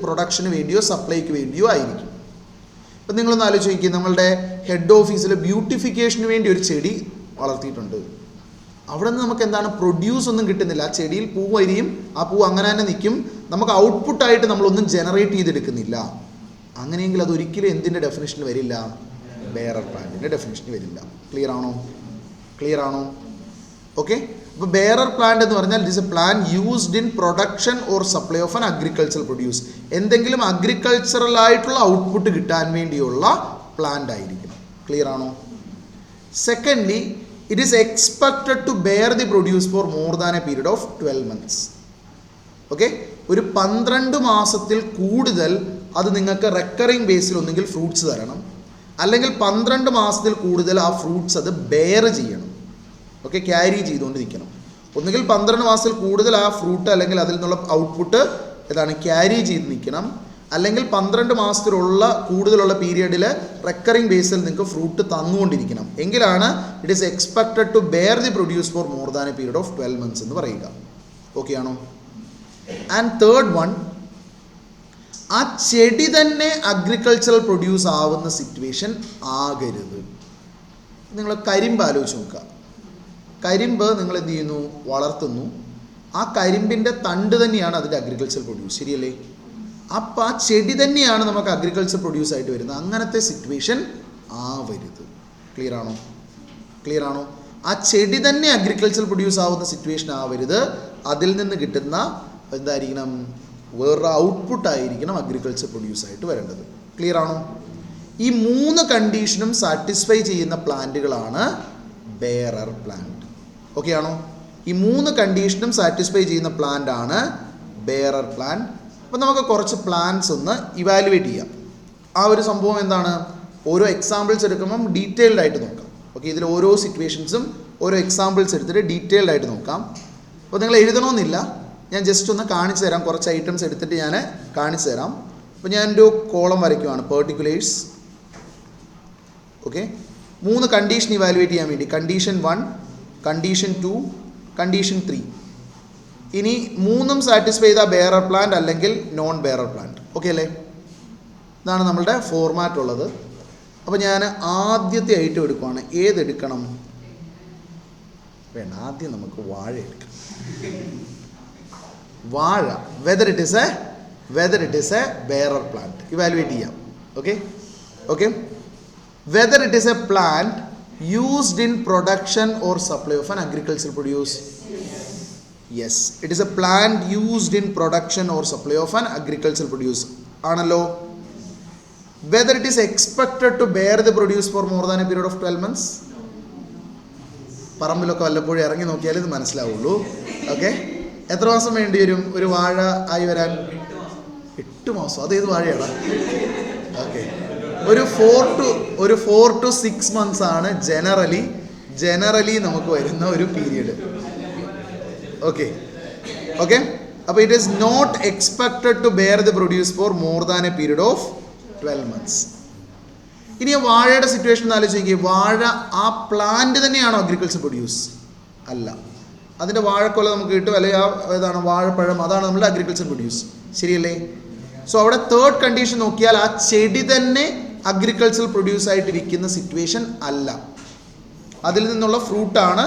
പ്രൊഡക്ഷന് വേണ്ടിയോ സപ്ലൈക്ക് വേണ്ടിയോ ആയിരിക്കും. ഇപ്പം നിങ്ങളൊന്ന് ആലോചിച്ച് നോക്കിയാൽ, നമ്മളുടെ ഹെഡ് ഓഫീസിൽ ബ്യൂട്ടിഫിക്കേഷന് വേണ്ടി ഒരു ചെടി വളർത്തിയിട്ടുണ്ട്. അവിടെ നിന്ന് നമുക്ക് എന്താണ്, പ്രൊഡ്യൂസ് ഒന്നും കിട്ടുന്നില്ല. ആ ചെടിയിൽ പൂവ് വരികയും ആ പൂവ് അങ്ങനെ തന്നെ നിൽക്കും, നമുക്ക് ഔട്ട്പുട്ടായിട്ട് നമ്മളൊന്നും ജനറേറ്റ് ചെയ്തെടുക്കുന്നില്ല. അങ്ങനെയെങ്കിൽ അതൊരിക്കലും എന്തിൻ്റെ ഡെഫിനിഷനിൽ വരില്ല, ബെയറർ പ്ലാന്റിൻ്റെ ഡെഫിനിഷനിൽ വരില്ല. ക്ലിയർ ആണോ. ഓക്കെ. അപ്പോൾ ബെയറർ പ്ലാന്റ് എന്ന് പറഞ്ഞാൽ it is a plant used in production or supply of an agricultural produce. എന്തെങ്കിലും അഗ്രികൾച്ചറൽ ആയിട്ടുള്ള ഔട്ട്പുട്ട് കിട്ടാൻ വേണ്ടിയുള്ള പ്ലാന്റ് ആയിരിക്കും. ക്ലിയർ ആണോ. Secondly, it is expected to bear the produce for more than a period of 12 months. Okay. ഒരു 12 മാസത്തിൽ കൂടുതൽ അത് നിങ്ങൾക്ക് റെക്കറിങ് ബേസിൽ ഒന്നുകിൽ ഫ്രൂട്ട്സ് തരണം, അല്ലെങ്കിൽ 12 മാസത്തിൽ കൂടുതൽ ആ ഫ്രൂട്ട്സ് അത് ബെയർ ചെയ്യണം. ഓക്കെ, ക്യാരി ചെയ്തുകൊണ്ട് നിൽക്കണം. ഒന്നുകിൽ 12 മാസത്തിൽ കൂടുതൽ ആ ഫ്രൂട്ട് അല്ലെങ്കിൽ അതിൽ നിന്നുള്ള ഔട്ട്പുട്ട് ക്യാരി ചെയ്ത് നിൽക്കണം, അല്ലെങ്കിൽ 12 മാസത്തിലുള്ള കൂടുതലുള്ള പീരിയഡിൽ റെക്കറിങ് ബേസിൽ നിങ്ങൾക്ക് ഫ്രൂട്ട് തന്നുകൊണ്ടിരിക്കണം. എങ്കിലാണ് it is expected to bear the produce for more than a period of 12 months എന്ന് പറയുക. ഓക്കെ ആണോ. ആൻഡ് തേർഡ് വൺ, ആ ചെടി തന്നെ അഗ്രികൾച്ചറൽ പ്രൊഡ്യൂസ് ആവുന്ന സിറ്റുവേഷൻ ആകരുത്. നിങ്ങൾ കരിമ്പ് ആലോചിച്ച് നോക്കുക. കരിമ്പ് നിങ്ങൾ എന്ത് ചെയ്യുന്നു, വളർത്തുന്നു. ആ കരിമ്പിൻ്റെ തണ്ട് തന്നെയാണ് അതിൻ്റെ അഗ്രികൾച്ചർ പ്രൊഡ്യൂസ്, ശരിയല്ലേ. അപ്പോൾ ആ ചെടി തന്നെയാണ് നമുക്ക് അഗ്രികൾച്ചർ പ്രൊഡ്യൂസ് ആയിട്ട് വരുന്നത്. അങ്ങനത്തെ സിറ്റുവേഷൻ ആവരുത്. ക്ലിയർ ആണോ. ആ ചെടി തന്നെ അഗ്രികൾച്ചർ പ്രൊഡ്യൂസ് ആവുന്ന സിറ്റുവേഷൻ ആവരുത്. അതിൽ നിന്ന് കിട്ടുന്ന എന്തായിരിക്കണം, വേറൊരു ഔട്ട്പുട്ടായിരിക്കണം അഗ്രികൾച്ചർ പ്രൊഡ്യൂസ് ആയിട്ട് വരേണ്ടത്. ക്ലിയർ ആണോ. ഈ 3 കണ്ടീഷനും സാറ്റിസ്ഫൈ ചെയ്യുന്ന പ്ലാന്റുകളാണ് ബെയറർ പ്ലാന്റ്. ഓക്കെ ആണോ. ഈ 3 കണ്ടീഷനും സാറ്റിസ്ഫൈ ചെയ്യുന്ന പ്ലാന്റ് ആണ് ബെയറർ പ്ലാന്റ്. അപ്പോൾ നമുക്ക് കുറച്ച് പ്ലാന്റ്സ് ഒന്ന് ഇവാലുവേറ്റ് ചെയ്യാം. ആ ഒരു സംഭവം എന്താണ്, ഓരോ എക്സാമ്പിൾസ് എടുക്കുമ്പം ഡീറ്റെയിൽഡ് ആയിട്ട് നോക്കാം. ഓക്കെ, ഇതിൽ ഓരോ സിറ്റുവേഷൻസും ഓരോ എക്സാമ്പിൾസ് എടുത്തിട്ട് ഡീറ്റെയിൽഡ് ആയിട്ട് നോക്കാം. അപ്പോൾ നിങ്ങൾ എഴുതണമെന്നില്ല, ഞാൻ ജസ്റ്റ് ഒന്ന് കാണിച്ചു തരാം. കുറച്ച് ഐറ്റംസ് എടുത്തിട്ട് ഞാൻ കാണിച്ചു തരാം. അപ്പോൾ ഞാനൊരു കോളം വരയ്ക്കുവാണ്, പെർട്ടിക്കുലേഴ്സ്. ഓക്കെ, 3 കണ്ടീഷൻ ഇവാലുവേറ്റ് ചെയ്യാൻ വേണ്ടി, കണ്ടീഷൻ 1, കണ്ടീഷൻ 2, കണ്ടീഷൻ 3. ഇനി 3ഉം സാറ്റിസ്ഫൈ ചെയ്ത ബെയറർ പ്ലാന്റ് അല്ലെങ്കിൽ നോൺ ബെയറർ പ്ലാന്റ്. ഓക്കെ അല്ലേ. ഇതാണ് നമ്മളുടെ ഫോർമാറ്റ് ഉള്ളത്. അപ്പോൾ ഞാൻ ആദ്യത്തെ ഐറ്റം എടുക്കുവാണ്. ഏതെടുക്കണം, വേണ്ട, ആദ്യം നമുക്ക് വാഴ എടുക്കാം. വാഴ, whether it is a bearer plant evaluate ചെയ്യാം. Okay, whether it is a plant used in production or supply of an agricultural produce. Yes, it is a plant used in production or supply of an agricultural produce. Analo. Whether it is expected to bear the produce for more than a period of 12 months. പറമ്പിലൊക്കെ വല്ലപ്പോഴും ഇറങ്ങി നോക്കിയാൽ ഇത് മനസ്സിലാവുള്ളൂ. ഓക്കെ, എത്ര മാസം വേണ്ടി വരും ഒരു വാഴ ആയി വരാൻ? 8 മാസം. അതേത് വാഴയാണ്? ഓക്കെ, ഒരു 4 to 6 months ആണ് ജനറലി നമുക്ക് വരുന്ന ഒരു പീരീഡ്. ഓക്കെ, അപ്പോൾ it is not expected to bear the produce for more than a period of 12 months. ഇനി വാഴയുടെ സിറ്റുവേഷൻ ഒന്ന് ആലോചിക്കുക. വാഴ ആ പ്ലാന്റ് തന്നെയാണോ അഗ്രികൾച്ചർ പ്രൊഡ്യൂസ്? അല്ല. അതിൻ്റെ വാഴക്കൊല നമുക്ക് കിട്ടും, അല്ലെങ്കിൽ ആ ഏതാണ് വാഴപ്പഴം, അതാണ് നമ്മുടെ അഗ്രികൾച്ചർ പ്രൊഡ്യൂസ്. ശരിയല്ലേ? സോ അവിടെ തേർഡ് കണ്ടീഷൻ നോക്കിയാൽ ആ ചെടി തന്നെ അഗ്രികൾച്ചർ പ്രൊഡ്യൂസ് ആയിട്ടിരിക്കുന്ന സിറ്റുവേഷൻ അല്ല. അതിൽ നിന്നുള്ള ഫ്രൂട്ടാണ്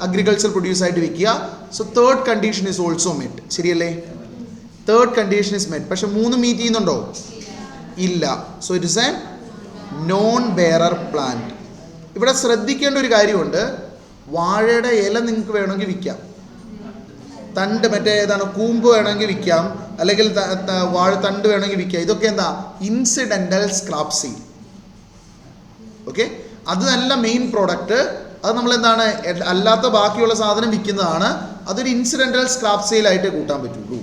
അഗ്രികൾച്ചർ പ്രൊഡ്യൂസ് ആയിട്ട് വിൽക്കുക. So third condition is also met. ശരിയല്ലേ? Third condition is met. പക്ഷെ 3 മീറ്റ് ചെയ്യുന്നുണ്ടോ? ഇല്ല. So it is a non bearer plant. ഇവിടെ ശ്രദ്ധിക്കേണ്ട ഒരു കാര്യമുണ്ട്. വാഴയുടെ ഇല നിങ്ങൾക്ക് വേണമെങ്കിൽ വിൽക്കാം, തണ്ട് മറ്റേ ഏതാണ് കൂമ്പ് വേണമെങ്കിൽ വിൽക്കാം, അല്ലെങ്കിൽ വാഴത്തണ്ട് വേണമെങ്കിൽ വിൽക്കാം. ഇതൊക്കെ എന്താ? Incidental scrap seal. ഓക്കെ, അത് നല്ല മെയിൻ പ്രോഡക്റ്റ്. അത് നമ്മളെന്താണ് അല്ലാത്ത ബാക്കിയുള്ള സാധനം വിൽക്കുന്നതാണ്. അതൊരു ഇൻസിഡൻ്റൽ സ്ക്രാപ്പ് സെയിലായിട്ട് കൂട്ടാൻ പറ്റുള്ളൂ.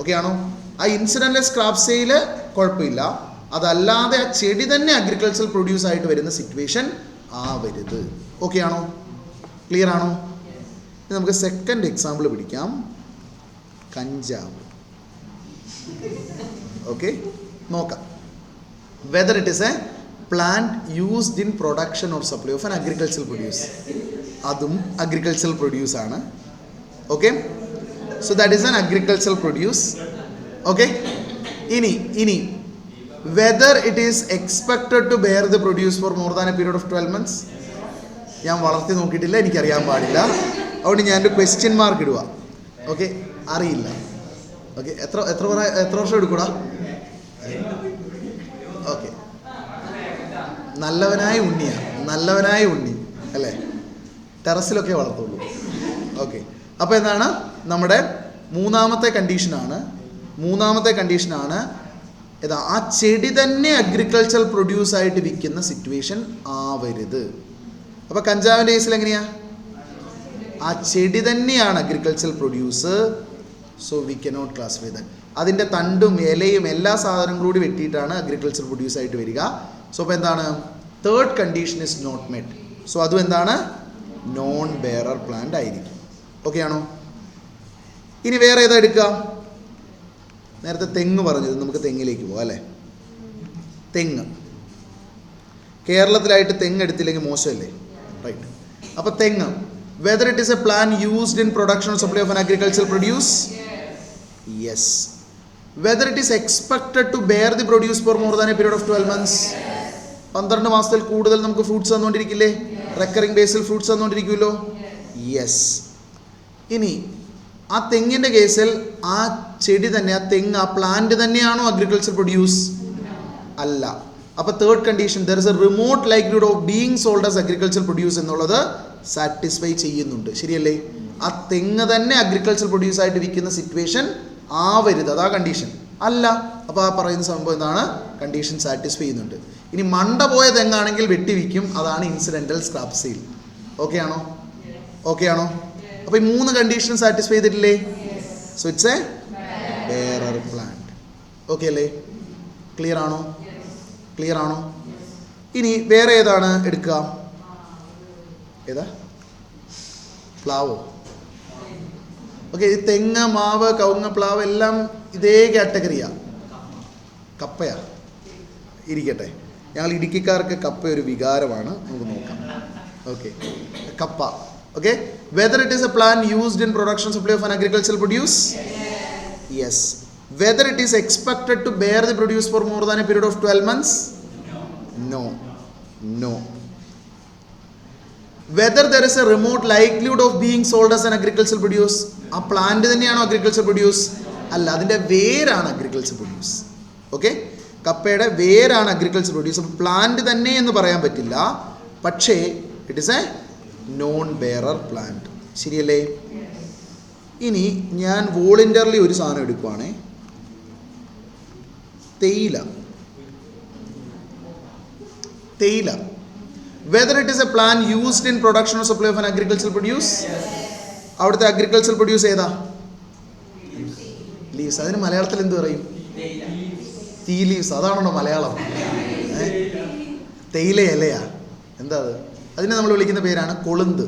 ഓക്കെ ആണോ? ആ ഇൻസിഡൻ്റൽ സ്ക്രാപ്പ് സെയിൽ കുഴപ്പമില്ല. അതല്ലാതെ ആ ചെടി തന്നെ അഗ്രികൾച്ചർ പ്രൊഡ്യൂസ് ആയിട്ട് വരുന്ന സിറ്റുവേഷൻ ആവരുത്. ഓക്കെ ആണോ? ക്ലിയർ ആണോ? നമുക്ക് സെക്കൻഡ് എക്സാമ്പിൾ പിടിക്കാം. കഞ്ചാവ്. ഓക്കെ, നോക്കാം. Whether it is A plant used in production or supply of an agricultural produce. അതും agricultural produce ആണ്. Okay, so that is an agricultural produce. Okay, ഇനി whether it is expected to bear the produce for more than a period of 12 months. ഞാൻ വളർത്തി നോക്കിയിട്ടില്ല, എനിക്കറിയാൻ പാടില്ല. അതുകൊണ്ട് ഞാനൊരു ക്വസ്റ്റ്യൻ മാർക്ക് ഇടുക. ഓക്കെ, അറിയില്ല. ഓക്കെ, എത്ര വർഷം എടുക്കൂടാ? ഓക്കെ, നല്ലവനായ ഉണ്ണി അല്ലേ? ടെറസിലൊക്കെ വളർത്തുള്ളൂ. ഓക്കെ, അപ്പോൾ എന്താണ് നമ്മുടെ മൂന്നാമത്തെ കണ്ടീഷനാണ് ഏതാ? ആ ചെടി തന്നെ അഗ്രികൾച്ചർ പ്രൊഡ്യൂസ് ആയിട്ട് വിൽക്കുന്ന സിറ്റുവേഷൻ ആവരുത്. അപ്പോൾ കഞ്ചാവിൻ്റെ കേസിൽ എങ്ങനെയാ? ആ ചെടി തന്നെയാണ് agriculture produce. So we cannot classify that. അതിൻ്റെ തണ്ടും ഇലയും എല്ലാ സാധനങ്ങളും കൂടി വെട്ടിയിട്ടാണ് അഗ്രികൾച്ചർ പ്രൊഡ്യൂസ് ആയിട്ട് വരിക. സോ അപ്പോൾ എന്താണ്? Third condition is not met. So അതും എന്താണ്? നോൺ ബെയറർ പ്ലാന്റ് ആയിരിക്കും. ഓക്കെ ആണോ? ഇനി വേറെ ഏതാ എടുക്കുക? നേരത്തെ തെങ്ങ് പറഞ്ഞത്, നമുക്ക് തെങ്ങിലേക്ക് പോകാം അല്ലേ? തെങ്ങ് കേരളത്തിലായിട്ട് തെങ്ങ് എടുത്തില്ലെങ്കിൽ മോശമല്ലേ? റൈറ്റ്. അപ്പോൾ തെങ്ങ്, whether it is a plant used in production or supply of an agriculture produce? Yes. Whether it is expected to bear the produce for more than a period of 12 months. 12 മാസത്തിൽ കൂടുതൽ നമുക്ക് ഫ്രൂട്ട്സ് തന്നുകൊണ്ടിരിക്കില്ലേ? റെക്കറിംഗ് ബേസിൽ ഫ്രൂട്ട്സ് തന്നുകൊണ്ടിരിക്കുമല്ലോ. യെസ്. ഇനി ആ തെങ്ങിൻ്റെ കേസിൽ ആ ചെടി തന്നെ, ആ തെങ്ങ്, ആ പ്ലാന്റ് തന്നെയാണോ അഗ്രികൾച്ചർ പ്രൊഡ്യൂസ്? അല്ല. അപ്പോൾ third condition, there is A remote likelihood of being sold as agriculture produce എന്നുള്ളത് സാറ്റിസ്ഫൈ ചെയ്യുന്നുണ്ട്. ശരിയല്ലേ? ആ തെങ്ങ് തന്നെ അഗ്രികൾച്ചർ പ്രൊഡ്യൂസ് ആയിട്ട് വിൽക്കുന്ന സിറ്റുവേഷൻ ആവരുത്. അതാ കണ്ടീഷൻ. അല്ല. അപ്പോൾ ആ പറയുന്ന സംഭവം എന്താണ്? കണ്ടീഷൻ സാറ്റിസ്ഫൈ ചെയ്യുന്നുണ്ട്. ഇനി മണ്ട പോയ തെങ്ങാണെങ്കിൽ വെട്ടിവിൽക്കും, അതാണ് ഇൻസിഡൻ്റൽ സ്ക്രാപ്പ് സെയിൽ. ഓക്കെ ആണോ? അപ്പോൾ ഈ 3 കണ്ടീഷൻ സാറ്റിസ്ഫൈ ചെയ്തിട്ടില്ലേ? So it's a bearer plant. Okay അല്ലേ? ക്ലിയർ ആണോ? ഇനി വേറെ ഏതാണ് എടുക്കുക? ഏതാ? പ്ലാവോ? ഓക്കെ, ഈ തെങ്ങ്, മാവ്, കവുങ്ങ്, പ്ലാവ് എല്ലാം ഇതേ കാറ്റഗറിയാ. കപ്പയാ? ഇരിക്കട്ടെ, ഞങ്ങൾ ഇടുക്കിക്കാർക്ക് കപ്പ ഒരു വികാരമാണ്. നമുക്ക് നോക്കാം. ഓക്കെ, കപ്പ. Okay, whether it is a plant used in production supply of an agriculture produce? Yes. Whether it is expected to bear the produce for more than a period of 12 months? No. Whether there is a remote likelihood of being sold as an agricultural produce? ആ പ്ലാന്റ് തന്നെയാണോ അഗ്രികൾച്ചർ പ്രൊഡ്യൂസ്? അല്ല, അതിൻ്റെ വേരാണ് അഗ്രികൾച്ചർ പ്രൊഡ്യൂസ്. ഓക്കെ, കപ്പയുടെ വേരാണ് അഗ്രികൾച്ചർ പ്രൊഡ്യൂസ്. അപ്പോൾ പ്ലാന്റ് തന്നെ എന്ന് പറയാൻ പറ്റില്ല, പക്ഷേ it is a non bearer plant. ശരിയല്ലേ? ഇനി ഞാൻ വോളണ്ടിയർലി ഒരു സാധനം എടുക്കുവാണേ. തേയില. Whether it is a plant used in production or supply of an agricultural produce? അവിടുത്തെ അഗ്രികൾച്ചർ പ്രൊഡ്യൂസ് ഏതാ? ലീവ്സ്. അതിന് മലയാളത്തിൽ എന്ത് പറയും? Tea leaves. അതാണോ മലയാളം? തേയില ഇലയാ? എന്താ അത്? അതിനെ നമ്മൾ വിളിക്കുന്ന പേരാണ് കൊളുന്ത്.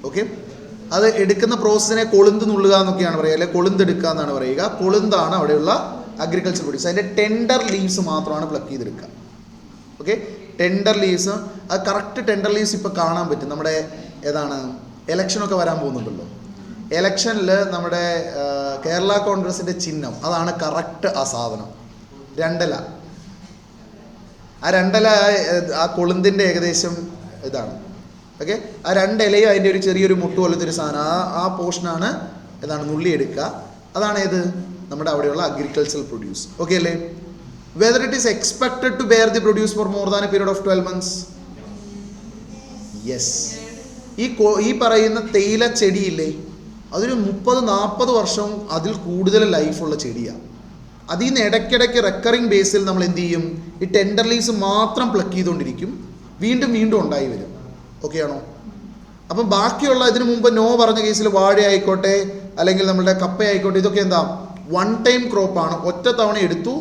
ഓക്കെ, അത് എടുക്കുന്ന പ്രോസസ്സിനെ കൊളുന്ത് നുള്ളുക എന്നൊക്കെയാണ് പറയുക, അല്ലെ കൊളുന്ത് എടുക്കുക എന്നാണ് പറയുക. കൊളുന്താണ് അവിടെയുള്ള അഗ്രികൾച്ചർ പ്രൊഡ്യൂസ്. അതിൻ്റെ ടെൻഡർ ലീവ്സ് മാത്രമാണ് പ്ലക്ക് ചെയ്തെടുക്കുക. ഓക്കെ, ടെൻഡർ ലീവ്സ്, അത് കറക്റ്റ് ടെൻഡർ ലീവ്സ് ഇപ്പോൾ കാണാൻ പറ്റും. നമ്മുടെ ഏതാണ് ഇലക്ഷനൊക്കെ വരാൻ പോകുന്നുണ്ടല്ലോ, ഇലക്ഷനിൽ നമ്മുടെ കേരള കോൺഗ്രസിൻ്റെ ചിഹ്നം അതാണ് കറക്റ്റ് ആ സാധനം, രണ്ടല. ആ രണ്ടല ആ കൊളുന്തിൻ്റെ ഏകദേശം ഇതാണ്. ഓക്കെ, ആ രണ്ടിലയും അതിൻ്റെ ഒരു ചെറിയൊരു മുട്ട് പോലത്തെ ഒരു സാധനം, ആ പോർഷനാണ് ഏതാണ് നുള്ളിയെടുക്കുക. അതാണ് ഏത് നമ്മുടെ അവിടെയുള്ള അഗ്രികൾച്ചറൽ പ്രൊഡ്യൂസ്. ഓക്കെ അല്ലേ? Whether it is expected to bear the produce for more than a period of 12 months. Yes. ഈ പറയുന്ന തേയില ചെടിയില്ലേ, അതൊരു 30-40 വർഷം അതിൽ കൂടുതൽ ലൈഫുള്ള ചെടിയാണ്. അതിൽ നിന്ന് ഇടയ്ക്കിടയ്ക്ക് റെക്കറിങ് ബേസിൽ നമ്മൾ എന്ത് ചെയ്യും, ഈ ടെൻഡർ ലീവ്സ് മാത്രം പ്ലക്ക് ചെയ്തുകൊണ്ടിരിക്കും, വീണ്ടും വീണ്ടും ഉണ്ടായി വരും. ഓക്കെ ആണോ? അപ്പം ബാക്കിയുള്ള ഇതിനു മുമ്പ് നോ പറഞ്ഞ കേസിൽ വാഴ ആയിക്കോട്ടെ അല്ലെങ്കിൽ നമ്മളുടെ കപ്പ ആയിക്കോട്ടെ, ഇതൊക്കെ എന്താ വൺ ടൈം ക്രോപ്പാണ്, ഒറ്റ തവണ എടുത്തു,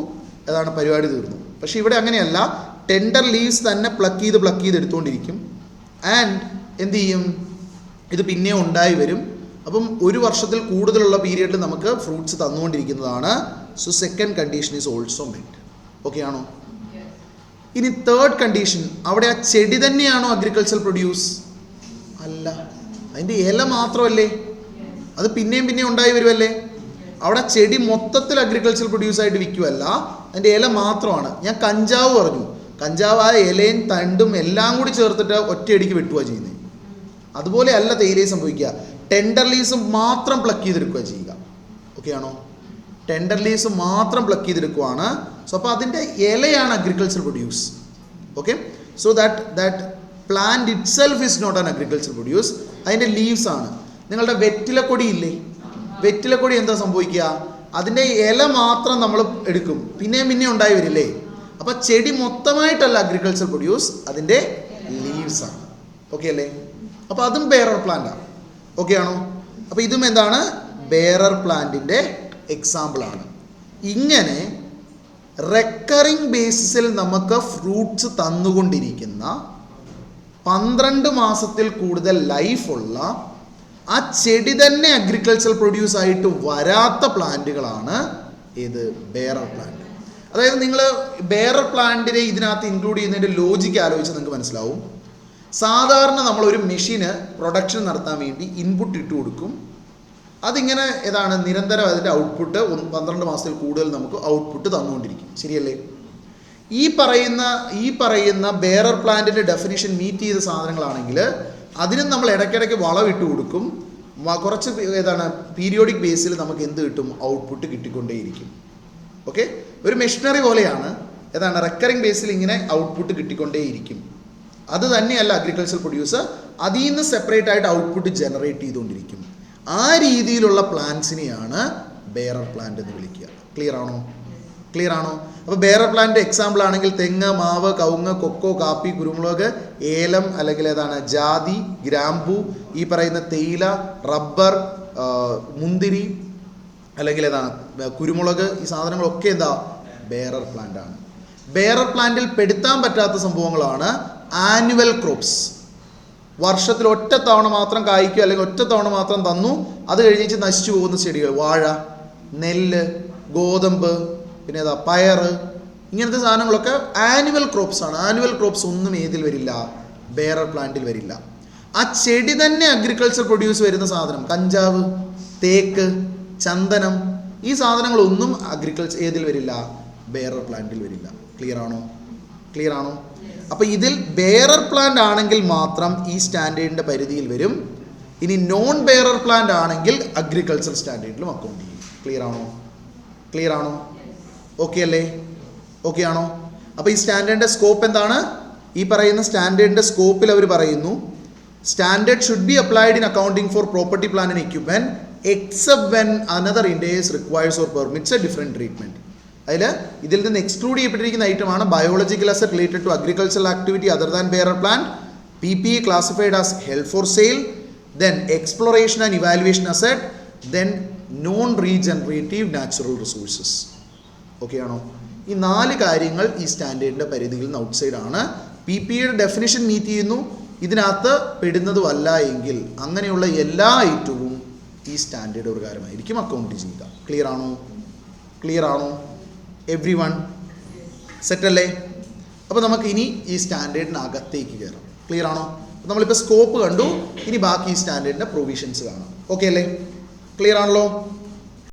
അതാണ് പരിപാടി തീർന്നു. പക്ഷേ ഇവിടെ അങ്ങനെയല്ല, ടെൻഡർ ലീവ്സ് തന്നെ പ്ലക്ക് ചെയ്ത് എടുത്തുകൊണ്ടിരിക്കും. ആൻഡ് എന്ത് ചെയ്യും, ഇത് പിന്നെ ഉണ്ടായി വരും. അപ്പം ഒരു വർഷത്തിൽ കൂടുതലുള്ള പീരിയഡിൽ നമുക്ക് ഫ്രൂട്ട്സ് തന്നുകൊണ്ടിരിക്കുന്നതാണ്. So second condition is also met. Okay ആണോ? ഇനി തേർഡ് കണ്ടീഷൻ, അവിടെ ആ ചെടി തന്നെയാണോ അഗ്രികൾച്ചർ പ്രൊഡ്യൂസ്? അല്ല, അതിൻ്റെ ഇല മാത്രമല്ലേ, അത് പിന്നെയും ഉണ്ടായി വരുമല്ലേ. അവിടെ ചെടി മൊത്തത്തിൽ അഗ്രികൾച്ചർ പ്രൊഡ്യൂസ് ആയിട്ട് വിൽക്കുമല്ല, അതിൻ്റെ ഇല മാത്രമാണ്. ഞാൻ കഞ്ചാവ് പറഞ്ഞു, കഞ്ചാവ് ആ ഇലയും തണ്ടും എല്ലാം കൂടി ചേർത്തിട്ട് ഒറ്റയടിക്ക് വെട്ടുക ചെയ്യുന്നത്. അതുപോലെ അല്ല തേയിലയിൽ സംഭവിക്കുക. ടെൻഡർ ലീവ്സ് മാത്രം പ്ലക്ക് ചെയ്തെടുക്കുക ചെയ്യുക. ഓക്കെ ആണോ? ടെൻഡർ ലീവ്സ് മാത്രം പ്ലക്ക് ചെയ്തെടുക്കുകയാണ്. സോ അപ്പോൾ അതിൻ്റെ ഇലയാണ് agriculture produce. Okay, so that plant itself is not an agriculture produce. അതിൻ്റെ ലീവ്സ് ആണ്. നിങ്ങളുടെ വെറ്റിലക്കൊടി ഇല്ലേ, വെറ്റിലക്കൊടി എന്താ സംഭവിക്കുക, അതിൻ്റെ ഇല മാത്രം നമ്മൾ എടുക്കും, പിന്നെ ഉണ്ടായി വരില്ലേ. അപ്പോൾ ചെടി മൊത്തമായിട്ടല്ല അഗ്രികൾച്ചർ പ്രൊഡ്യൂസ്, അതിൻ്റെ ലീവ്സ് ആണ്. ഓക്കെ അല്ലേ? അപ്പോൾ അതും ബെയറർ പ്ലാന്റാണ്. ഓക്കെ ആണോ? അപ്പോൾ ഇതും എന്താണ്, ബെയറർ പ്ലാന്റിൻ്റെ എക്സാമ്പിളാണ്. ഇങ്ങനെ റെക്കറിങ് ബേസിസിൽ നമുക്ക് ഫ്രൂട്ട്സ് തന്നുകൊണ്ടിരിക്കുന്ന 12 മാസത്തിൽ കൂടുതൽ ലൈഫുള്ള ആ ചെടി തന്നെ അഗ്രികൾച്ചർ പ്രൊഡ്യൂസ് ആയിട്ട് വരാത്ത പ്ലാന്റുകളാണ് ഏത്, ബെയറർ പ്ലാന്റ്. അതായത് നിങ്ങൾ ബെയറർ പ്ലാന്റിനെ ഇതിനകത്ത് ഇൻക്ലൂഡ് ചെയ്യുന്നതിൻ്റെ ലോജിക്ക് ആലോചിച്ച് നിങ്ങൾക്ക് മനസ്സിലാവും. സാധാരണ നമ്മളൊരു മെഷീന് പ്രൊഡക്ഷൻ നടത്താൻ വേണ്ടി ഇൻപുട്ട് ഇട്ട് കൊടുക്കും, അതിങ്ങനെ ഏതാണ് നിരന്തരം അതിൻ്റെ ഔട്ട്പുട്ട് 12 മാസത്തിൽ കൂടുതൽ നമുക്ക് ഔട്ട്പുട്ട് തന്നുകൊണ്ടിരിക്കും. ശരിയല്ലേ? ഈ പറയുന്ന ബെയറർ പ്ലാന്റിൻ്റെ ഡെഫിനിഷൻ മീറ്റ് ചെയ്ത സാധനങ്ങളാണെങ്കിൽ അതിനും നമ്മൾ ഇടയ്ക്കിടയ്ക്ക് വളമിട്ട് കൊടുക്കും, കുറച്ച് ഏതാണ് പീരിയോഡിക് ബേസിൽ നമുക്ക് എന്ത് കിട്ടും, ഔട്ട്പുട്ട് കിട്ടിക്കൊണ്ടേയിരിക്കും. ഓക്കെ, ഒരു മെഷീനറി പോലെയാണ്, ഏതാണ് റെക്കറിങ് ബേസിൽ ഇങ്ങനെ ഔട്ട്പുട്ട് കിട്ടിക്കൊണ്ടേയിരിക്കും. അത് തന്നെയല്ല അഗ്രികൾച്ചർ പ്രൊഡ്യൂസർ, അതിൽ നിന്ന് സെപ്പറേറ്റ് ആയിട്ട് ഔട്ട്പുട്ട് ജനറേറ്റ് ചെയ്തുകൊണ്ടിരിക്കും. ആ രീതിയിലുള്ള പ്ലാന്റ്സിനെയാണ് ബെയറർ പ്ലാന്റ് എന്ന് വിളിക്കുക. ക്ലിയർ ആണോ? അപ്പോൾ ബെയറർ പ്ലാന്റ് എക്സാമ്പിൾ ആണെങ്കിൽ തെങ്ങ്, മാവ്, കവുങ്ങ്, കൊക്കോ, കാപ്പി, കുരുമുളക്, ഏലം അല്ലെങ്കിൽ ഏതാണ് ജാതി, ഗ്രാമ്പു, ഈ പറയുന്ന തേയില, റബ്ബർ, മുന്തിരി അല്ലെങ്കിൽ ഏതാണ് കുരുമുളക്, ഈ സാധനങ്ങളൊക്കെ എന്താ ബെയറർ പ്ലാന്റ് ആണ്. ബെയറർ പ്ലാന്റിൽ പെടുത്താൻ പറ്റാത്ത സംഭവങ്ങളാണ് ആനുവൽ ക്രോപ്സ്. വർഷത്തിൽ ഒറ്റ തവണ മാത്രം കായ്ക്കുക അല്ലെങ്കിൽ ഒറ്റ തവണ മാത്രം തന്നു അത് കഴിഞ്ഞിട്ട് നശിച്ചു പോകുന്ന ചെടികൾ, വാഴ, നെല്ല്, ഗോതമ്പ്, പിന്നെ ഏതാ പയറ്, ഇങ്ങനത്തെ സാധനങ്ങളൊക്കെ ആനുവൽ ക്രോപ്സ് ആണ്. ആനുവൽ ക്രോപ്സ് ഒന്നും ഏതിൽ വരില്ല, ബെയറർ പ്ലാന്റിൽ വരില്ല. ആ ചെടി തന്നെ അഗ്രികൾച്ചർ പ്രൊഡ്യൂസ് വരുന്ന സാധനം, കഞ്ചാവ്, തേക്ക്, ചന്ദനം, ഈ സാധനങ്ങളൊന്നും അഗ്രികൾച്ചർ ഏതിൽ വരില്ല, ബെയറർ പ്ലാന്റിൽ വരില്ല. ക്ലിയർ ആണോ? അപ്പോൾ ഇതിൽ ബെയറർ പ്ലാന്റ് ആണെങ്കിൽ മാത്രം ഈ സ്റ്റാൻഡേർഡിൻ്റെ പരിധിയിൽ വരും. ഇനി നോൺ ബെയറർ പ്ലാന്റ് ആണെങ്കിൽ അഗ്രികൾച്ചർ സ്റ്റാൻഡേർഡിലും അക്കൗണ്ട് ചെയ്യും. ക്ലിയർ ആണോ? ഓക്കെ അല്ലേ? ഓക്കെ ആണോ? അപ്പോൾ ഈ സ്റ്റാൻഡേർഡിൻ്റെ സ്കോപ്പ് എന്താണ്? ഈ പറയുന്ന സ്റ്റാൻഡേർഡിൻ്റെ സ്കോപ്പിൽ അവർ പറയുന്നു, standard should be applied in accounting for property, plant and equipment except when another Ind AS requires or permits a different treatment. ഇതിൽ നിന്ന് എക്സ്ക്ലൂഡ് ചെയ്യപ്പെട്ടിരിക്കുന്ന ഐറ്റമാണ് biological asset related to agricultural activity other than bearer plant, PPE classified as held for sale, then exploration and evaluation asset, then non-regenerative natural resources. Okay ആണോ? ഈ 4 കാര്യങ്ങൾ ഈ സ്റ്റാൻഡേർഡിൻ്റെ പരിധിയിൽ നിന്ന് ഔട്ട്സൈഡ് ആണ്. PPEയുടെ ഡെഫിനിഷൻ മീറ്റ് ചെയ്യുന്നു, ഇതിനകത്ത് പെടുന്നതുമല്ല എങ്കിൽ അങ്ങനെയുള്ള എല്ലാ ഐറ്റവും ഈ സ്റ്റാൻഡേർഡ് പ്രകാരമായിരിക്കും അക്കൗണ്ട് ചെയ്യുക. ക്ലിയർ ആണോ? എവ്രി വൺ സെറ്റല്ലേ? അപ്പോൾ നമുക്ക് ഇനി ഈ സ്റ്റാൻഡേർഡിനകത്തേക്ക് കയറാം. ക്ലിയർ ആണോ? നമ്മളിപ്പോൾ സ്കോപ്പ് കണ്ടു, ഇനി ബാക്കി ഈ സ്റ്റാൻഡേർഡിൻ്റെ പ്രൊവിഷൻസ് കാണാം. ഓക്കെ അല്ലേ? ക്ലിയർ ആണല്ലോ?